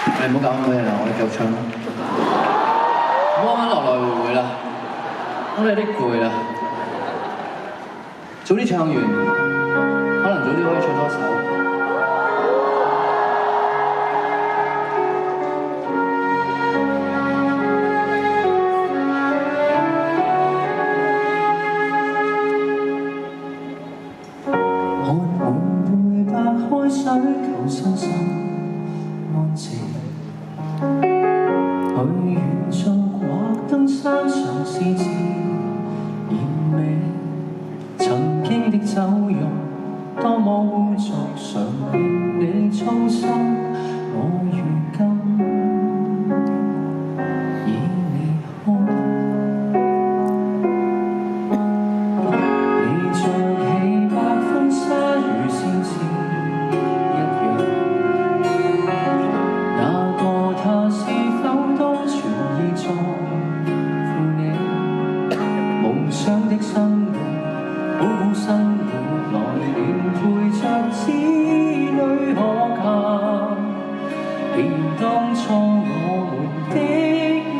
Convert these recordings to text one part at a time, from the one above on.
你唔好搞咁多嘢啦，我哋繼續唱啦。我啱啱來來回回啦，我哋有啲攰啦，早啲唱完，可能早啲可以唱多首。我們會白開水，求身心安靜。去遠處畫燈山上詩詞豔美，曾經的酒肉多麼污濁，常令你操心。我如今已離開，你着起白婚紗與先前一樣，那個他是否都全意在乎你？夢想的生活，好好生活，來年陪着子女可靠。既然當初我們的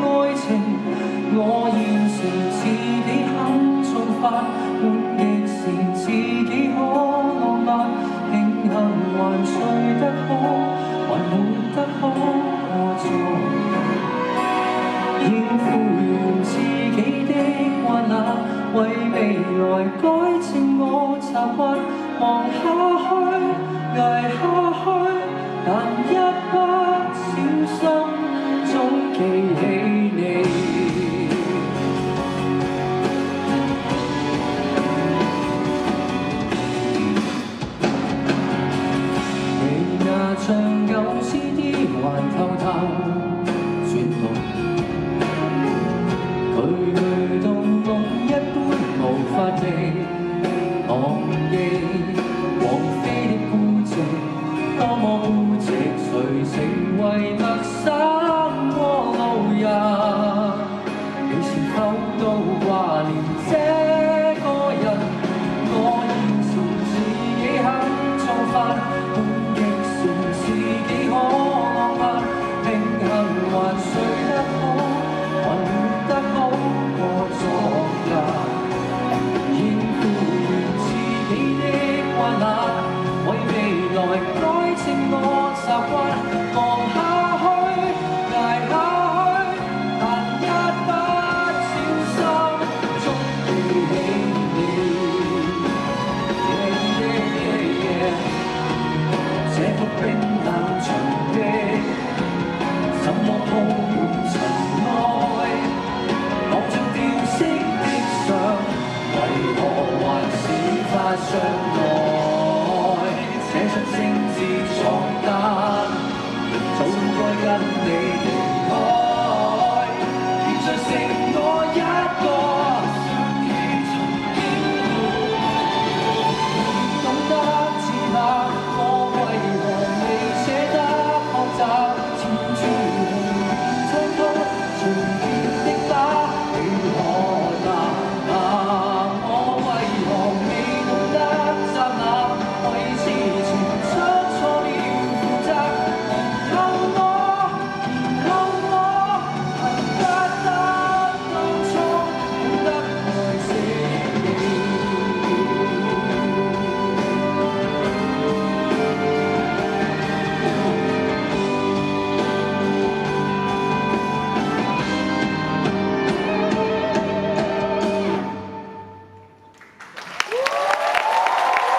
愛情，我現時自己肯做法，換極時自己可浪漫，平衡還睡得好，還活得好過昨日。應付完自己的患難，為未來改正我習慣，望下去，捱下去，但一不小心總記起你。你那張舊 CD 還偷偷轉動，句句動夢一般無法地忘記，王菲的孤寂，多麼孤寂，誰成為陌生過路人？你是否都掛念這個人？我現時自己肯做飯，換極時自己可浪漫，平衡還睡得好，還活得好過昨日。應付完自己的患難，為未來改正我習慣，望下去，捱下去，但一不小心總記起你。這幅冰冷牆壁，怎麼鋪滿塵埃？望着掉色的相，為何還是發上來？寫出精緻床單，早該跟你